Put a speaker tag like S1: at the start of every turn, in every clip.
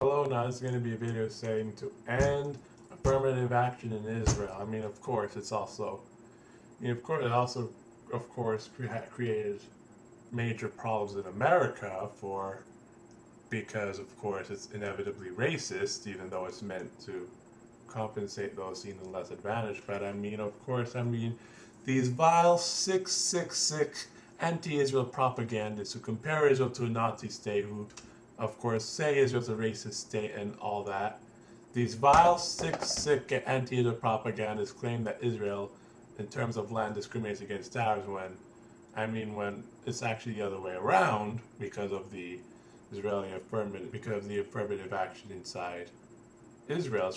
S1: Hello, now this is going to be a video saying to end affirmative action in Israel. I mean, of course, it's also, of course, created major problems in America because, of course, it's inevitably racist, even though it's meant to compensate those seen as less advantaged. But I mean, of course, these vile, sick anti-Israel propagandists who compare Israel to a Nazi state, who of course say Israel's a racist state and all that. These vile, sick anti-Israel propagandists claim that Israel, in terms of land, discriminates against Arabs when it's actually the other way around because of the affirmative action inside Israel.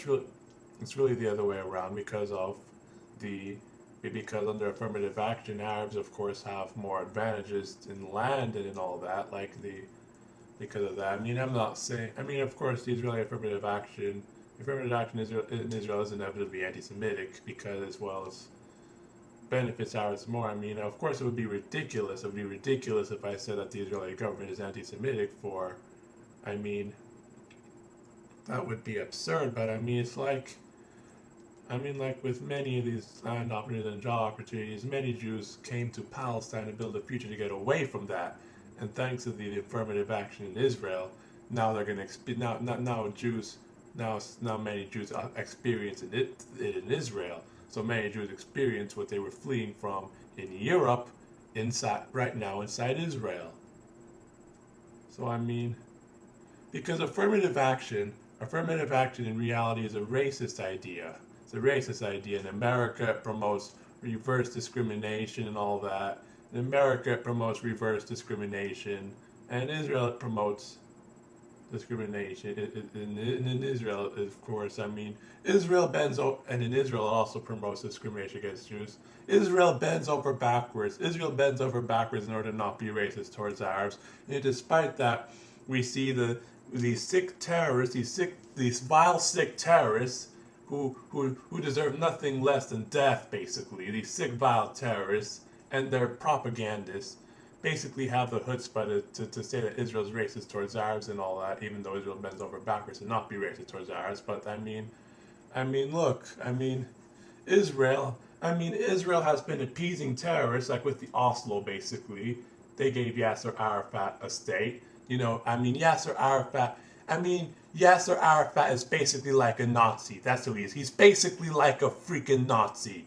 S1: It's really the other way around because under affirmative action, Arabs of course have more advantages in land and in all that, because of that. I mean, I'm not saying. I mean, of course, the Israeli affirmative action in Israel is inevitably anti-Semitic because, as well as benefits Arabs more. I mean, of course, it would be ridiculous. It would be ridiculous if I said that the Israeli government is anti-Semitic. I mean, that would be absurd. But I mean, like with many of these land opportunities and job opportunities, many Jews came to Palestine to build a future to get away from that. And thanks to the affirmative action in Israel, now they're going to now many Jews experience it in Israel. So many Jews experience what they were fleeing from in Europe, right now inside Israel. So I mean, because affirmative action in reality is a racist idea. It's a racist idea. In America, it promotes reverse discrimination and all that. In America, it promotes reverse discrimination, and in Israel, it promotes discrimination. In Israel, of course, I mean, Israel bends over, and in Israel, it also promotes discrimination against Jews. Israel bends over backwards. Israel bends over backwards in order to not be racist towards Arabs. And despite that, we see these sick terrorists, these vile sick terrorists who deserve nothing less than death, basically. These sick, vile terrorists and their propagandists basically have the chutzpah to say that Israel's racist towards Arabs and all that, even though Israel bends over backwards to not be racist towards Arabs. But Israel has been appeasing terrorists, like with the Oslo, basically. They gave Yasser Arafat a state. Yasser Arafat is basically like a Nazi. That's who he is. He's basically like a freaking Nazi.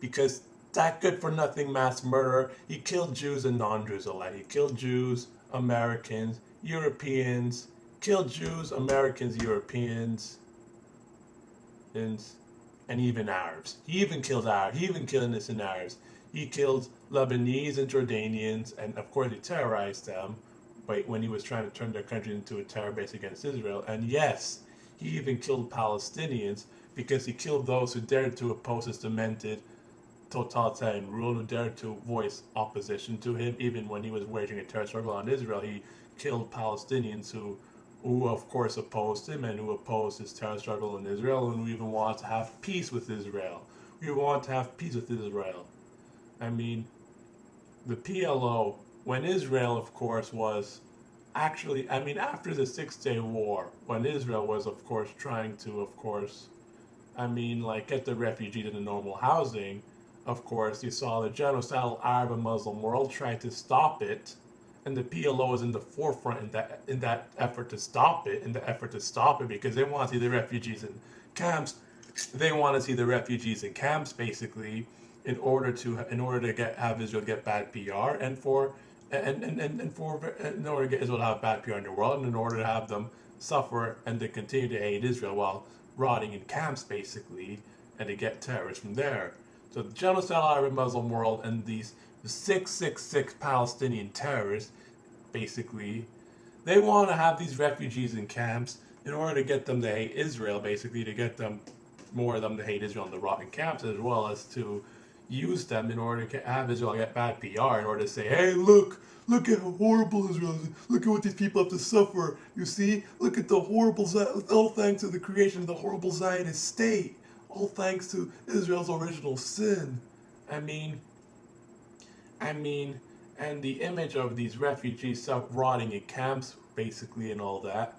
S1: Because that good-for-nothing mass murderer, he killed Jews and non-Jews alike. He killed Jews, Americans, Europeans, and even Arabs. He even killed Arabs. He even killed innocent Arabs. He killed Lebanese and Jordanians, and of course he terrorized them when he was trying to turn their country into a terror base against Israel. And yes, he even killed Palestinians because he killed those who dared to oppose his demented totalitarian rule, who dared to voice opposition to him. Even when he was waging a terror struggle on Israel, he killed Palestinians who of course opposed him and who opposed his terror struggle in Israel, and who even wanted to have peace with Israel. We want to have peace with Israel. I mean, the PLO, when Israel, of course, was actually, after the Six-Day War, when Israel was, of course, trying to, of course, get the refugees into normal housing, of course, you saw the genocidal Arab and Muslim world try to stop it, and the PLO is in the forefront in that effort to stop it, because they want to see the refugees in camps. They want to see the refugees in camps, basically, in order to have Israel get bad PR, in order to get Israel to have bad PR in the world, and in order to have them suffer and to continue to hate Israel while rotting in camps, basically, and to get terrorists from there. So the genocidal Arab Muslim world and these sick Palestinian terrorists, basically, they want to have these refugees in camps in order to get them to hate Israel, basically, to get more of them to hate Israel in the rotting camps, as well as to use them in order to have Israel get bad PR, in order to say, hey, look at how horrible Israel is. Look at what these people have to suffer. You see? Look at the horrible, all thanks to the creation of the horrible Zionist state. All thanks to Israel's original sin. And the image of these refugees rotting in camps, basically, and all that,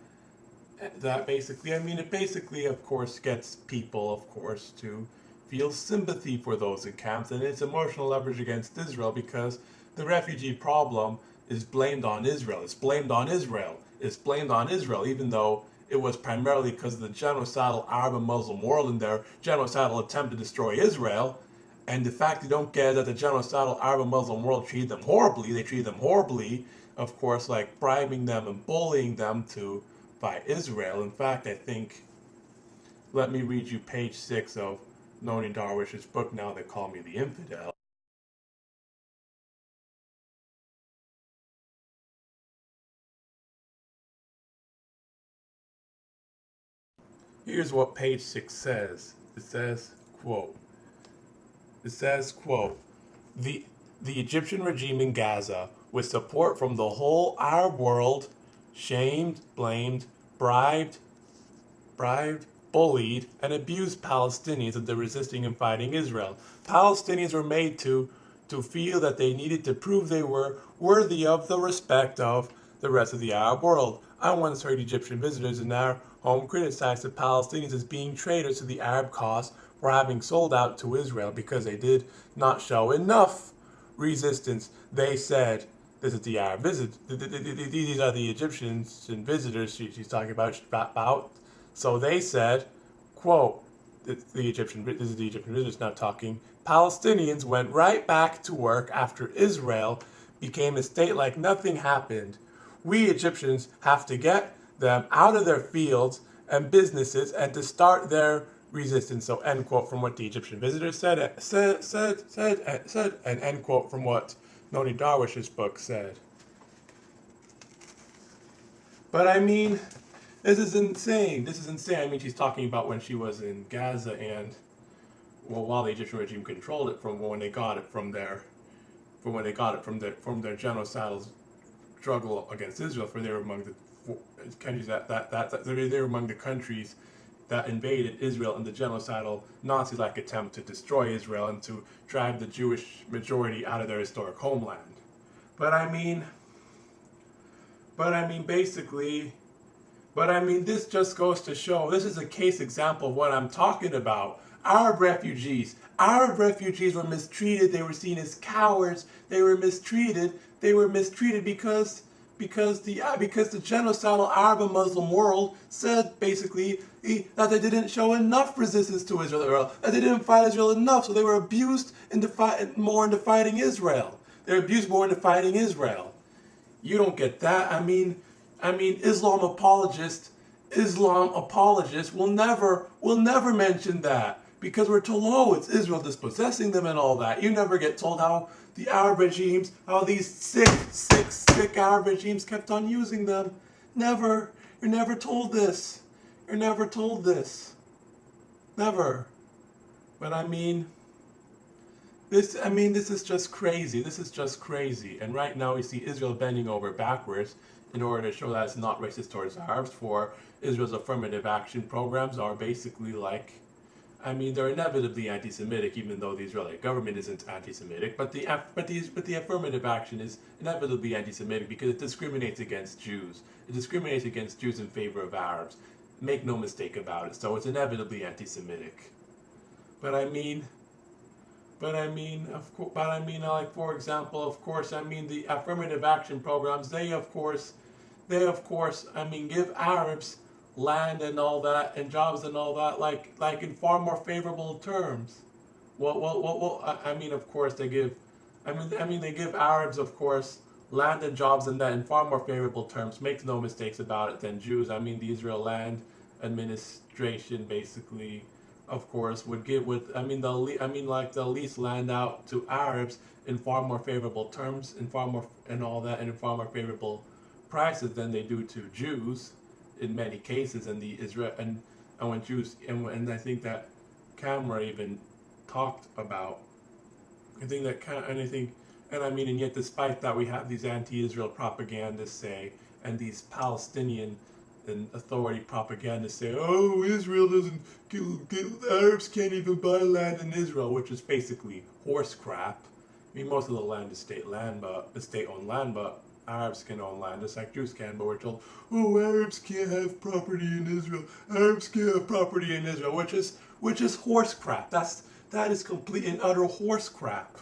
S1: that basically, I mean, it basically, of course, gets people, of course, to feel sympathy for those in camps, and it's emotional leverage against Israel because the refugee problem is blamed on Israel. It's blamed on Israel. It's blamed on Israel, even though it was primarily because of the genocidal Arab and Muslim world and their genocidal attempt to destroy Israel. And the fact they don't get that the genocidal Arab and Muslim world treated them horribly. They treated them horribly, of course, like bribing them and bullying them to by Israel. In fact, I think, let me read you page 6 of Noni Darwish's book, Now They Call Me the Infidel. Here's what page 6 says. It says, quote, the Egyptian regime in Gaza, with support from the whole Arab world, shamed, blamed, bribed, bullied, and abused Palestinians into resisting and fighting Israel. Palestinians were made to feel that they needed to prove they were worthy of the respect of the rest of the Arab world. I once heard Egyptian visitors in our home criticize the Palestinians as being traitors to the Arab cause for having sold out to Israel because they did not show enough resistance. They said, this is the Arab visit. These are the Egyptians and visitors she's talking about. So they said, quote, this is the Egyptian visitors now talking, Palestinians went right back to work after Israel became a state like nothing happened. We Egyptians have to get them out of their fields and businesses and to start their resistance. So end quote from what the Egyptian visitors said, and end quote from what Noni Darwish's book said. But I mean, this is insane. This is insane. I mean, she's talking about when she was in Gaza and, well, while the Egyptian regime controlled it from when they got it from their genocidal struggle against Israel. For they were among the countries they were among the countries that invaded Israel in the genocidal Nazi-like attempt to destroy Israel and to drive the Jewish majority out of their historic homeland. But I mean, this just goes to show, this is a case example of what I'm talking about. Arab refugees were mistreated. They were seen as cowards. They were mistreated because the genocidal Arab and Muslim world said basically that they didn't show enough resistance to Israel, that they didn't fight Israel enough, so they were abused more into fighting Israel. They were abused more into fighting Israel. You don't get that. I mean, Islam apologists will never mention that because we're told, oh, it's Israel dispossessing them and all that. You never get told how the Arab regimes, how these sick Arab regimes kept on using them. Never. You're never told this. You're never told this. Never. But this is just crazy. This is just crazy. And right now we see Israel bending over backwards in order to show that it's not racist towards Arabs. For Israel's affirmative action programs are basically like, they're inevitably anti-Semitic, even though the Israeli government isn't anti-Semitic. But the affirmative action is inevitably anti-Semitic because it discriminates against Jews. It discriminates against Jews in favor of Arabs. Make no mistake about it. So it's inevitably anti-Semitic. For example, of course, the affirmative action programs, they of course, give Arabs land and all that, and jobs and all that, like in far more favorable terms. Of course, they give Arabs, of course, land and jobs and that in far more favorable terms. Makes no mistakes about it than Jews. The Israel Land Administration basically, of course, would the lease land out to Arabs in far more favorable terms, in far more favorable prices than they do to Jews in many cases. And I think that Camera even talked about. And yet despite that, we have these anti-Israel propagandists say, and these Palestinian and authority propagandists say, oh, Israel doesn't Arabs can't even buy land in Israel, which is basically horse crap. Most of the land is state-owned land, but Arabs can own land, just like Jews can, but we're told, oh, Arabs can't have property in Israel. Arabs can't have property in Israel, which is horse crap. That is complete and utter horse crap.